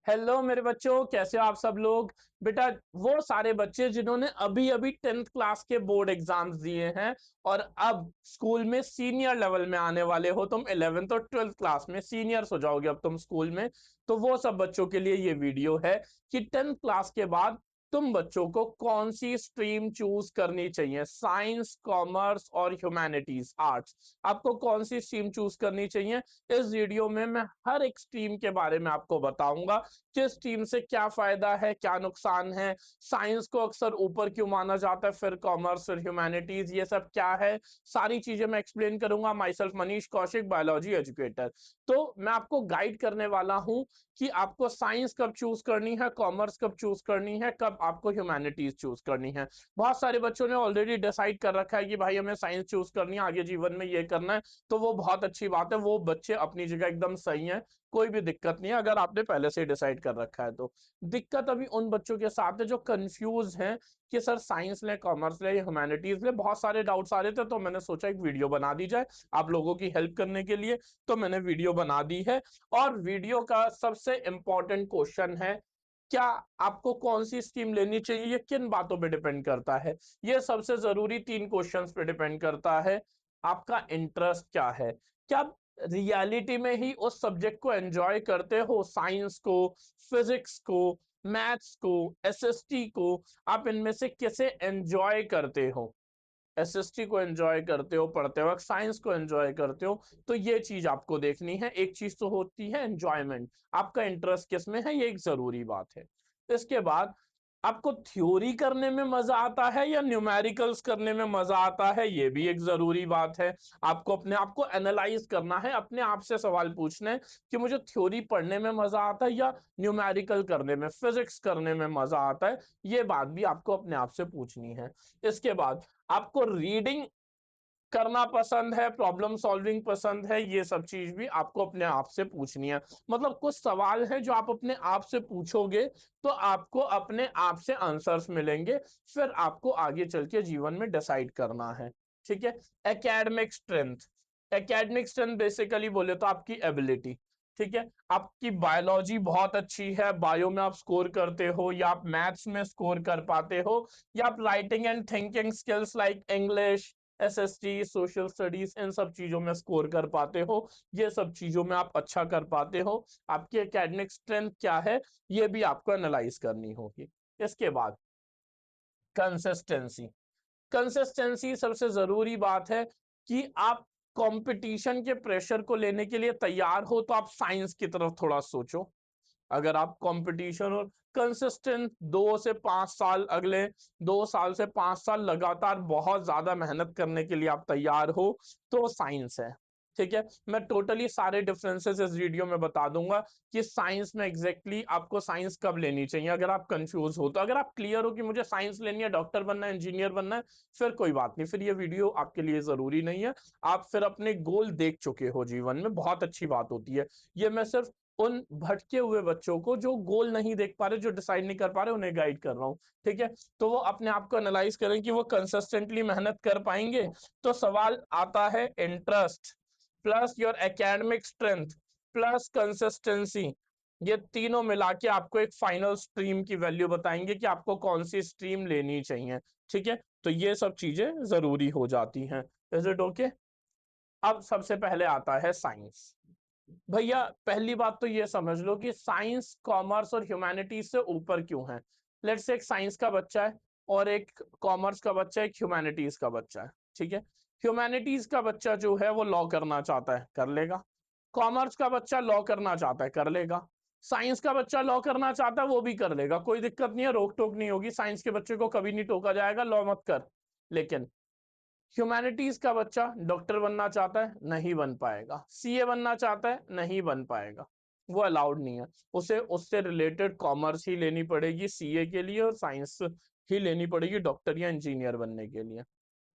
Hello मेरे बच्चों, कैसे हो आप सब लोग। बेटा, वो सारे बच्चे जिन्होंने अभी अभी 10th क्लास के बोर्ड एग्जाम्स दिए हैं और अब स्कूल में सीनियर लेवल में आने वाले हो, तुम 11th और 12th क्लास में सीनियर्स हो जाओगे अब तुम स्कूल में। तो वो सब बच्चों के लिए ये वीडियो है कि 10th क्लास के बाद तुम बच्चों को कौन सी स्ट्रीम चूज करनी चाहिए, साइंस, कॉमर्स और ह्यूमैनिटीज, आर्ट्स। आपको कौन सी स्ट्रीम चूज करनी चाहिए। इस वीडियो में मैं हर एक स्ट्रीम के बारे में आपको बताऊंगा, किस टीम से क्या फायदा है, क्या नुकसान है, साइंस को अक्सर ऊपर क्यों माना जाता है, फिर कॉमर्स और ह्यूमैनिटीज ये सब क्या है, सारी चीजें मैं एक्सप्लेन करूंगा। My self Manish Kaushik, biology educator. तो मैं आपको गाइड करने वाला हूं कि आपको साइंस कब चूज करनी है, कॉमर्स कब चूज करनी है, कब आपको ह्यूमैनिटीज चूज करनी है। बहुत सारे बच्चों ने ऑलरेडी डिसाइड कर रखा है कि भाई हमें साइंस चूज करनी है, आगे जीवन में ये करना है। तो वो बहुत अच्छी बात है, वो बच्चे अपनी जगह एकदम सही है, कोई भी दिक्कत नहीं है अगर आपने पहले से डिसाइड कर रखा है तो। दिक्कत अभी उन बच्चों के साथ है जो कंफ्यूज हैं कि सर साइंस ले, कॉमर्स ले या ह्यूमैनिटीज ले। बहुत सारे डाउट्स आ रहे थे तो मैंने सोचा एक वीडियो बना दी जाए आप लोगों की हेल्प करने के लिए। तो मैंने वीडियो बना दी है और वीडियो का सबसे इंपॉर्टेंट क्वेश्चन है, क्या आपको कौन सी स्ट्रीम लेनी चाहिए, ये किन बातों पे डिपेंड करता है। ये सबसे जरूरी 3 क्वेश्चंस पे डिपेंड करता है। आपका इंटरेस्ट क्या है, क्या रियलिटी में ही उस सब्जेक्ट को एंजॉय करते हो, साइंस को, फिजिक्स को, मैथ्स को, एसएसटी को। आप इनमें से किसे एंजॉय करते हो, एसएसटी को एंजॉय करते हो पढ़ते वक्त, साइंस को एंजॉय करते हो। तो ये चीज आपको देखनी है। एक चीज तो होती है एंजॉयमेंट, आपका इंटरेस्ट किस में है, ये एक जरूरी बात है। इसके बाद आपको थ्योरी करने में मजा आता है या न्यूमेरिकल्स करने में मजा आता है, ये भी एक जरूरी बात है। आपको अपने आप को एनालाइज करना है, अपने आप से सवाल पूछना है कि मुझे थ्योरी पढ़ने में मजा आता है या न्यूमेरिकल करने में, फिजिक्स करने में मजा आता है। ये बात भी आपको अपने आप से पूछनी है। इसके बाद आपको रीडिंग करना पसंद है, प्रॉब्लम सॉल्विंग पसंद है, ये सब चीज भी आपको अपने आप से पूछनी है। मतलब कुछ सवाल है जो आप अपने आप से पूछोगे तो आपको अपने आप से आंसर्स मिलेंगे, फिर आपको आगे चल के जीवन में डिसाइड करना है। ठीक है। Academic strength, academic strength basically बोले तो आपकी एबिलिटी। ठीक है, आपकी बायोलॉजी बहुत अच्छी है, बायो में आप स्कोर करते हो या आप मैथ्स में स्कोर कर पाते हो, या आप writing and thinking skills like English, SST, social studies, इन सब चीजों में स्कोर कर पाते हो, ये सब चीजों में आप अच्छा कर पाते हो। आपकी एकेडमिक स्ट्रेंथ क्या है, ये भी आपको एनालाइज करनी होगी। इसके बाद कंसिस्टेंसी, कंसिस्टेंसी सबसे जरूरी बात है कि आप कंपटीशन के प्रेशर को लेने के लिए तैयार हो तो आप साइंस की तरफ थोड़ा सोचो। अगर आप कंपटीशन और कंसिस्टेंट 2 से 5 साल, अगले 2 साल से 5 साल लगातार बहुत ज्यादा मेहनत करने के लिए आप तैयार हो तो साइंस है। ठीक है, मैं टोटली सारे डिफरेंसेस इस वीडियो में बता दूंगा कि साइंस में एग्जैक्टली आपको साइंस कब लेनी चाहिए। अगर आप कंफ्यूज हो तो, अगर आप क्लियर हो कि मुझे साइंस लेनी है, डॉक्टर बनना है, इंजीनियर बनना है, फिर कोई बात नहीं, फिर ये वीडियो आपके लिए जरूरी नहीं है। आप फिर अपने गोल देख चुके हो जीवन में, बहुत अच्छी बात होती है। ये मैं सिर्फ उन भटके हुए बच्चों को जो गोल नहीं देख पा रहे, जो डिसाइड नहीं कर पा रहे, उन्हें गाइड कर रहा हूँ। ठीक है, तो वो अपने आप को एनालाइज करें कि वो कंसिस्टेंटली मेहनत कर पाएंगे। तो सवाल आता है interest plus your academic strength plus consistency, ये तीनों मिला के आपको एक फाइनल स्ट्रीम की वैल्यू बताएंगे कि आपको कौन सी स्ट्रीम लेनी चाहिए। ठीक है, तो ये सब चीजें जरूरी हो जाती हैं। Is it okay. अब सबसे पहले आता है साइंस। भैया पहली बात तो ये समझ लो कि साइंस, कॉमर्स और ह्यूमैनिटीज से ऊपर क्यों है। लेट्स से एक साइंस का बच्चा है और एक कॉमर्स का बच्चा है, एक ह्यूमैनिटीज का बच्चा है। ठीक है, ह्यूमैनिटीज का बच्चा जो है वो लॉ करना चाहता है, कर लेगा। कॉमर्स का बच्चा लॉ करना चाहता है, कर लेगा। साइंस का बच्चा लॉ करना चाहता है, वो भी कर लेगा, कोई दिक्कत नहीं है, रोक टोक नहीं होगी, साइंस के बच्चे को कभी नहीं टोका जाएगा लॉ मत कर। लेकिन ह्यूमैनिटीज का बच्चा डॉक्टर बनना चाहता है, नहीं बन पाएगा। सीए बनना चाहता है, नहीं बन पाएगा, वो अलाउड नहीं है। उसे उससे रिलेटेड कॉमर्स ही लेनी पड़ेगी सीए के लिए, और साइंस ही लेनी पड़ेगी डॉक्टर या इंजीनियर बनने के लिए।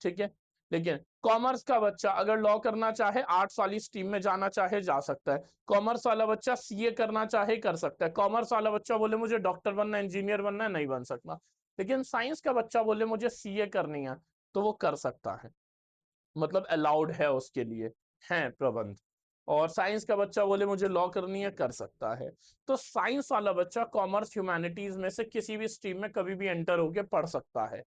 ठीक है, लेकिन कॉमर्स का बच्चा अगर लॉ करना चाहे, आर्ट्स वाली स्ट्रीम में जाना चाहे, जा सकता है। कॉमर्स वाला बच्चा सीए करना चाहे, कर सकता है। कॉमर्स वाला बच्चा बोले मुझे डॉक्टर बनना है, इंजीनियर बनना है, नहीं बन सकता। लेकिन साइंस का बच्चा बोले मुझे सीए करनी है, तो वो कर सकता है। मतलब अलाउड है उसके लिए, है प्रबंध। और साइंस का बच्चा बोले मुझे लॉ करनी है, कर सकता है। तो साइंस वाला बच्चा कॉमर्स ह्यूमैनिटीज में से किसी भी स्ट्रीम में कभी भी एंटर होके पढ़ सकता है।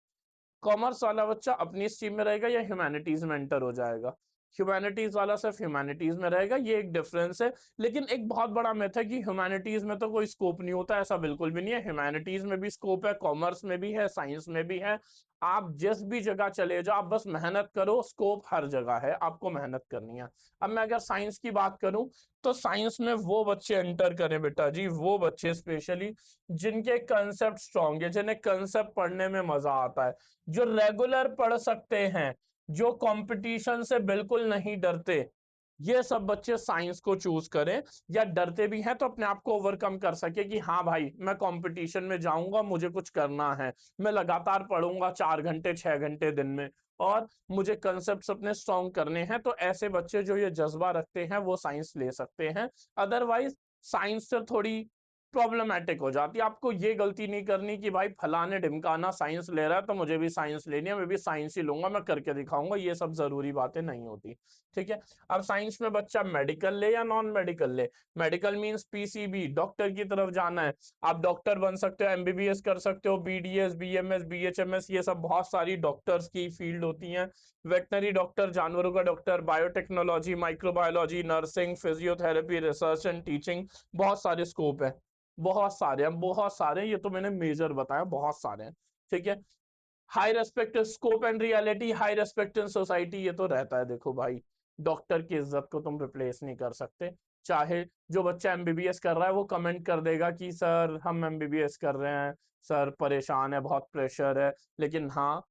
कॉमर्स वाला बच्चा अपनी स्ट्रीम में रहेगा या ह्यूमैनिटीज में एंटर हो जाएगा। ह्यूमैनिटीज वाला सिर्फ ह्यूमैनिटीज में रहेगा, ये एक डिफरेंस है। लेकिन एक बहुत बड़ा मिथ है कि ह्यूमैनिटीज में तो कोई स्कोप नहीं होता, ऐसा बिल्कुल भी नहीं है। ह्यूमैनिटीज में भी स्कोप है, कॉमर्स में भी है, साइंस में भी है। आप जिस भी जगह चले जाओ, आप बस मेहनत करो, स्कोप हर जगह है, आपको मेहनत करनी है। अब मैं अगर साइंस की बात करूं, तो साइंस में वो बच्चे एंटर करें बेटा जी, वो बच्चे स्पेशली जिनके कंसेप्ट स्ट्रॉन्ग है, जिन्हें कंसेप्ट पढ़ने में मजा आता है, जो रेगुलर पढ़ सकते हैं, जो कंपटीशन से बिल्कुल नहीं डरते, ये सब बच्चे साइंस को चूज करें। या डरते भी हैं तो अपने आप को ओवरकम कर सके कि हाँ भाई मैं कंपटीशन में जाऊंगा, मुझे कुछ करना है, मैं लगातार पढ़ूंगा 4 घंटे 6 घंटे दिन में, और मुझे कंसेप्ट अपने स्ट्रॉन्ग करने हैं। तो ऐसे बच्चे जो ये जज्बा रखते हैं वो साइंस ले सकते हैं। अदरवाइज साइंस से थोड़ी प्रॉब्लमैटिक हो जाती है। आपको ये गलती नहीं करनी कि भाई फलाने ढिमकाना साइंस ले रहा है तो मुझे भी साइंस लेनी है, मैं भी साइंस ही लूंगा, मैं करके दिखाऊंगा, ये सब जरूरी बातें नहीं होती। ठीक है। अब साइंस में बच्चा मेडिकल ले या नॉन मेडिकल ले, मेडिकल मींस पीसीबी, डॉक्टर की तरफ जाना है, आप डॉक्टर बन सकते हो, एमबीबीएस कर सकते हो, बीडीएस, बीएमएस, बीएचएमएस, ये सब बहुत सारी डॉक्टर्स की फील्ड होती हैं। वेटनरी डॉक्टर, जानवरों का doctor, biotechnology, microbiology, nursing, physiotherapy, research and teaching, बहुत सारे स्कोप है। बहुत सारे हैं, बहुत सारे, ये तो मैंने मेजर बताया, बहुत सारे हैं। ठीक है। High respect scope and reality, high respect in society, ये तो रहता है। देखो भाई, डॉक्टर की इज्जत को तुम रिप्लेस नहीं कर सकते। चाहे जो बच्चा एमबीबीएस कर रहा है वो कमेंट कर देगा कि सर हम एमबीबीएस कर रहे हैं, सर परेशान है, बहुत प्रेशर है, लेकिन हाँ,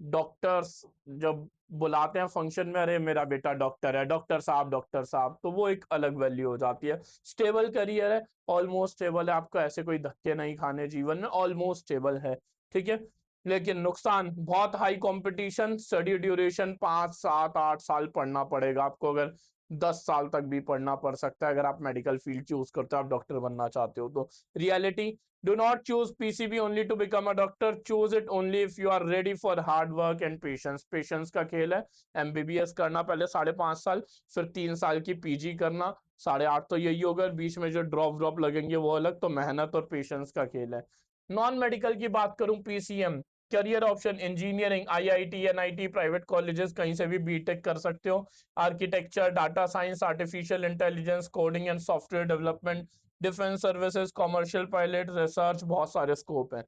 डॉक्टर्स जब बुलाते हैं फंक्शन में, अरे मेरा बेटा डॉक्टर है, डॉक्टर साहब, तो वो एक अलग वैल्यू हो जाती है। स्टेबल करियर है, ऑलमोस्ट स्टेबल है, आपको ऐसे कोई धक्के नहीं खाने जीवन में, ऑलमोस्ट स्टेबल है। ठीक है। लेकिन नुकसान बहुत हाई कंपटीशन, स्टडी ड्यूरेशन 5 7 8 साल पढ़ना पड़ेगा आपको, अगर 10 साल तक भी पढ़ना पड़ सकता है अगर आप मेडिकल फील्ड चूज करते हो, आप डॉक्टर बनना चाहते हो तो। Reality, do not choose PCB only to become a doctor. Choose it only if you are ready for hard work and patience. Patience का खेल है। एमबीबीएस करना पहले 5.5 साल, फिर 3 साल की पीजी करना, 8.5 तो यही होगा, बीच में जो ड्रॉप लगेंगे वो अलग। तो मेहनत और पेशेंस का खेल है। नॉन मेडिकल की बात करूं, PCM, career option engineering, IIT, NIT, private colleges, कहीं से भी बीटेक कर सकते हो। Architecture, data science, artificial intelligence, coding and software development, defence services, commercial pilot, research, बहुत सारे स्कोप हैं।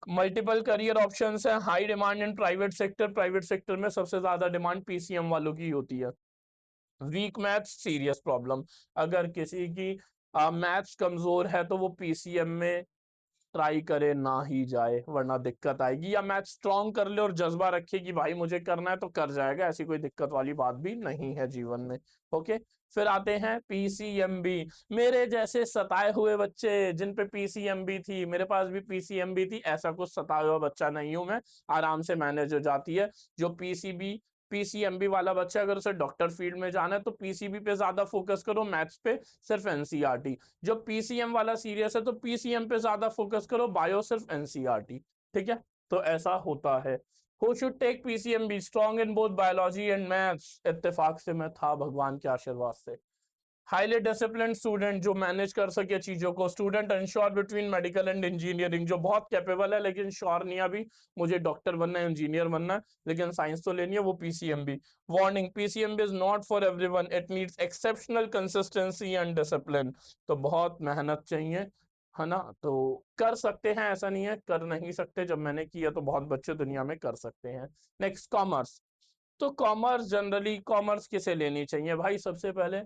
मल्टीपल करियर ऑप्शंस हैं। High demand in private sector, private sector में सबसे ज्यादा डिमांड पीसीएम वालों की होती है। वीक मैथ्स, सीरियस प्रॉब्लम, अगर किसी की मैथ्स कमजोर है तो वो पीसीएम में ट्राई करे ना ही जाए, वरना दिक्कत आएगी। या मैथ स्ट्रॉन्ग कर ले और जज्बा रखे कि भाई मुझे करना है तो कर जाएगा, ऐसी कोई दिक्कत वाली बात भी नहीं है जीवन में। ओके। फिर आते हैं पीसीएमबी, मेरे जैसे सताए हुए बच्चे जिन पे पीसीएमबी थी, मेरे पास भी पीसीएमबी थी, ऐसा कुछ सताया हुआ बच्चा नहीं हूं मैं, आराम से मैनेज हो जाती है। जो पीसीएमबी वाला बच्चा, अगर उसे डॉक्टर फील्ड में जाना है तो पीसीबी पे ज्यादा फोकस करो, मैथ्स पे सिर्फ एनसीईआरटी। जो पीसीएम वाला सीरियस है तो पीसीएम पे ज्यादा फोकस करो, बायो सिर्फ एनसीईआरटी। ठीक है। तो ऐसा होता है। Who should take PCMB, strong in both biology and maths, इत्तेफाक से मैं था भगवान के आशीर्वाद से। हाईली डिसिप्लिन स्टूडेंट, जो मैनेज कर सके चीजों को। Student unsure between medical and engineering, जो बहुत कैपेबल है लेकिन श्योर नहीं है अभी, मुझे डॉक्टर बनना है, इंजीनियर बनना है, लेकिन साइंस तो लेनी है, वो PCMB. Warning, PCMB is not for everyone, it needs exceptional consistency and discipline. तो बहुत मेहनत चाहिए, है ना। तो कर सकते हैं, ऐसा नहीं है कर नहीं सकते, जब मैंने किया तो बहुत बच्चे दुनिया में कर सकते हैं। Next, commerce. तो कॉमर्स, जनरली कॉमर्स किसे लेनी चाहिए भाई, सबसे पहले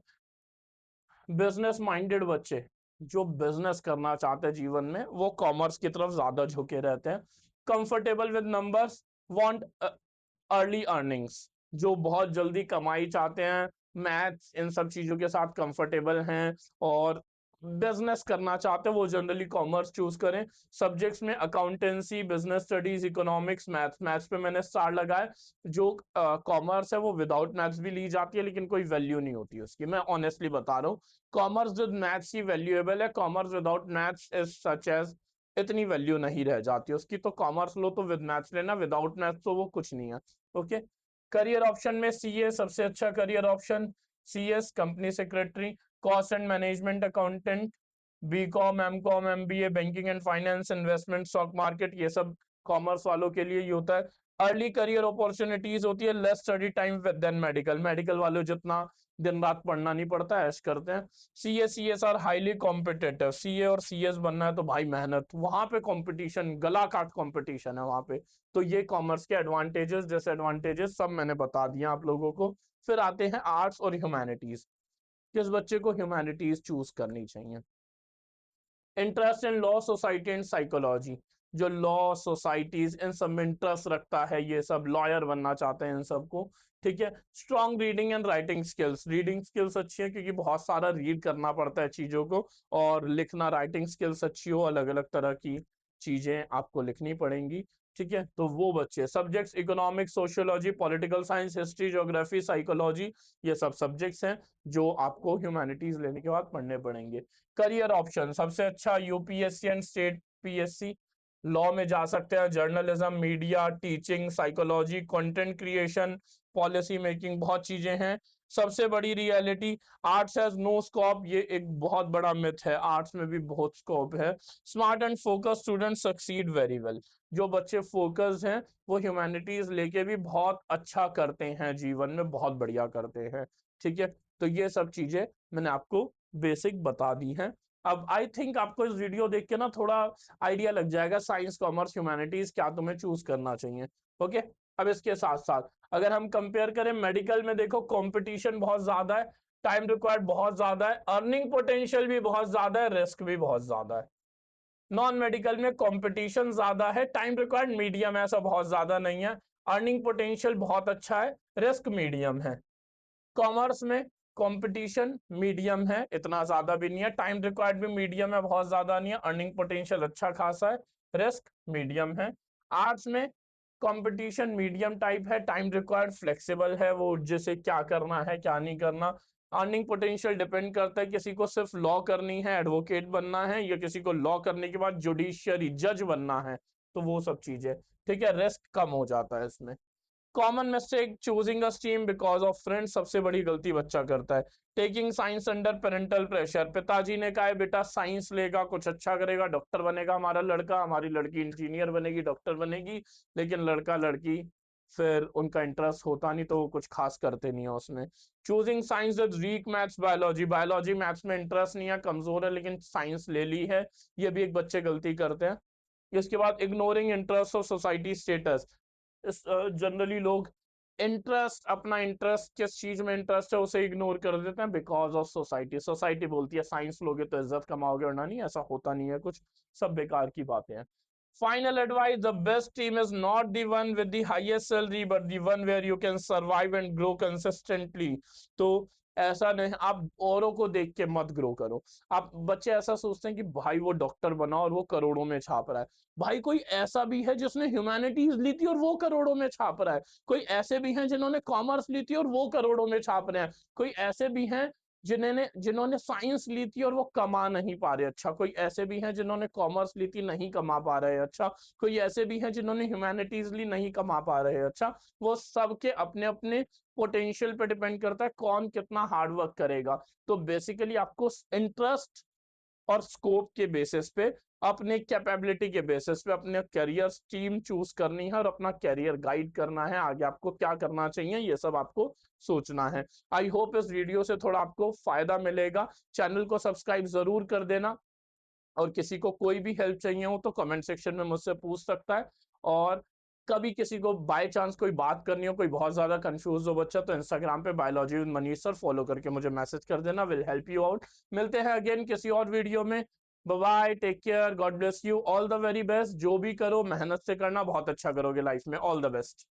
बिजनेस माइंडेड बच्चे, जो बिजनेस करना चाहते हैं जीवन में, वो कॉमर्स की तरफ ज्यादा झुके रहते हैं। Comfortable with numbers, want early earnings, जो बहुत जल्दी कमाई चाहते हैं, मैथ्स इन सब चीजों के साथ कंफर्टेबल हैं, और बिजनेस करना चाहते हैं, वो जनरली कॉमर्स चूज करें। सब्जेक्ट्स में accountancy, business studies, economics, maths, maths पे मैंने स्टार लगाया। जो कॉमर्स है वो विदाउट मैथ्स भी ली जाती है, लेकिन कोई वैल्यू नहीं होती उसकी, मैं ऑनेस्टली बता रहा हूँ। कॉमर्स विद मैथ्स ही वैल्यूएबल है, commerce without maths is such edge, इतनी वैल्यू नहीं रह जाती उसकी। तो कॉमर्स लो तो विद मैथ्स लेना, विदाउट मैथ्स तो वो कुछ नहीं है। ओके। करियर ऑप्शन में सीए सबसे अच्छा career option. CS company secretary, cost and management accountant, B Com, M Com, MBA, banking and finance, investment, stock market, ये सब कॉमर्स वालों के लिए ही होता है। अर्ली करियर अपॉर्चुनिटीज होती है, less study time then medical, medical वाले जितना दिन रात पढ़ना नहीं पड़ता, ऐश करते हैं। CA CS are highly competitive, CA और सीएस बनना है तो भाई मेहनत, वहां पे कंपटीशन, गला काट कंपटीशन है वहां पे। तो ये कॉमर्स के एडवांटेजेस डिसएडवांटेजेस सब मैंने बता दिया आप लोगों को। फिर आते हैं आर्ट्स और ह्यूमैनिटीज, किस बच्चे को ह्यूमैनिटीज चूज करनी चाहिए। Interest in law, society and psychology, जो लॉ, सोसाइटीज, इन सब में इंटरेस्ट रखता है, ये सब लॉयर बनना चाहते हैं इन सबको, ठीक है। Strong reading and writing skills, reading skills अच्छी है क्योंकि बहुत सारा रीड करना पड़ता है चीजों को, और लिखना, राइटिंग स्किल्स अच्छी हो, अलग अलग तरह की चीजें आपको लिखनी पड़ेंगी, ठीक है। तो वो बच्चे, subjects economics, sociology, political science, history, geography, psychology, ये सब सब्जेक्ट्स हैं जो आपको ह्यूमैनिटीज लेने के बाद पढ़ने पड़ेंगे। करियर ऑप्शन, सबसे अच्छा UPSC and state PSC, law में जा सकते हैं, journalism, media, teaching, psychology, content creation, policy making, बहुत चीजें हैं। सबसे बड़ी reality, arts has no scope, ये एक बहुत बड़ा मिथ है, आर्ट्स में भी बहुत स्कोप है। Smart and focus student succeed very well, जो बच्चे फोकस हैं वो ह्यूमैनिटीज लेके भी बहुत अच्छा करते हैं, जीवन में बहुत बढ़िया करते हैं, ठीक है। तो ये सब चीजें मैंने आपको बेसिक बता दी हैं। अब आई थिंक आपको इस वीडियो देख के ना थोड़ा आइडिया लग जाएगा साइंस, कॉमर्स, ह्यूमैनिटीज क्या तुम्हें चूज करना चाहिए, ओके। अब इसके साथ साथ अगर हम कंपेयर करें मेडिकल में, देखो कंपटीशन बहुत ज्यादा है, टाइम रिक्वायर्ड बहुत ज्यादा है, अर्निंग पोटेंशियल भी बहुत ज्यादा है, रिस्क भी बहुत ज्यादा है। नॉन मेडिकल में कंपटीशन ज्यादा है, टाइम रिक्वायर्ड मीडियम है, ऐसा बहुत ज्यादा नहीं है, अर्निंग पोटेंशियल बहुत अच्छा है, रिस्क मीडियम है। कॉमर्स में कंपटीशन मीडियम है, इतना ज्यादा भी नहीं है, टाइम रिक्वायर्ड भी मीडियम है, बहुत ज्यादा नहीं है, अर्निंग पोटेंशियल अच्छा खासा है, रिस्क मीडियम है। आर्ट्स में कंपटीशन मीडियम टाइप है, टाइम रिक्वायर्ड फ्लेक्सिबल है, वो जिसे क्या करना है क्या नहीं करना। अर्निंग पोटेंशियल डिपेंड करता है, किसी को सिर्फ लॉ करनी है, एडवोकेट बनना है, या किसी को लॉ करने के बाद जुडिशियरी जज बनना है, तो वो सब चीजें, ठीक है। रिस्क कम हो जाता है इसमें। Common mistake, choosing a stream because of friends, सबसे बड़ी गलती बच्चा करता है। Taking science under parental pressure, पिताजी ने कहा है बेटा साइंस लेगा, कुछ अच्छा करेगा, डॉक्टर बनेगा हमारा लड़का, हमारी लड़की इंजीनियर बनेगी, डॉक्टर बनेगी, लेकिन लड़का लड़की फिर उनका इंटरेस्ट होता नहीं तो वो कुछ खास करते नहीं है उसमें। Choosing science with weak maths, biology, biology maths में इंटरेस्ट नहीं है, कमजोर है, लेकिन साइंस ले ली है, ये भी एक बच्चे गलती करते हैं। इसके बाद ignoring interest of society status, generally लोग इंटरेस्ट, अपना इंटरेस्ट किस चीज में इंटरेस्ट है उसे इग्नोर कर देते हैं बिकॉज ऑफ सोसाइटी, सोसाइटी बोलती है साइंस लोगे तो इज्जत कमाओगे, और ना, नहीं ऐसा होता नहीं है कुछ, सब बेकार की बातें हैं। Final advice, the best team is not the one with the highest salary but the one where you can survive and grow consistently। तो ऐसा नहीं, आप औरों को देख के मत ग्रो करो। आप बच्चे ऐसा सोचते हैं कि भाई वो डॉक्टर बना और वो करोड़ों में छाप रहा है, भाई कोई ऐसा भी है जिसने ह्यूमैनिटीज ली थी और वो करोड़ों में छाप रहा है, कोई ऐसे भी हैं जिन्होंने कॉमर्स ली थी और वो करोड़ों में छाप रहे हैं, कोई ऐसे भी हैं जिन्होंने जिन्होंने साइंस ली थी और वो कमा नहीं पा रहे अच्छा, कोई ऐसे भी हैं जिन्होंने कॉमर्स ली थी नहीं कमा पा रहे अच्छा, कोई ऐसे भी हैं जिन्होंने ह्यूमैनिटीज ली नहीं कमा पा रहे अच्छा। वो सबके अपने अपने पोटेंशियल पे डिपेंड करता है कौन कितना हार्ड वर्क करेगा। तो बेसिकली आपको इंटरेस्ट और स्कोप के बेसिस पे, अपने कैपेबिलिटी के बेसिस पे अपने करियर स्ट्रीम चूज करनी है और अपना करियर गाइड करना है, आगे आपको क्या करना चाहिए ये सब आपको सोचना है। आई होप इस वीडियो से थोड़ा आपको फायदा मिलेगा, चैनल को सब्सक्राइब जरूर कर देना, और किसी को कोई भी हेल्प चाहिए हो तो कमेंट सेक्शन में मुझसे पूछ सकता है। और कभी किसी को बाय चांस कोई बात करनी हो, कोई बहुत ज्यादा कंफ्यूज हो बच्चा, तो इंस्टाग्राम पे biology with Manish sir follow करके मुझे मैसेज कर देना, विल हेल्प यू आउट। मिलते हैं अगेन किसी और वीडियो में, bye bye, take care, God bless you, all the very best, जो भी करो मेहनत से करना, बहुत अच्छा करोगे लाइफ में, ऑल द बेस्ट।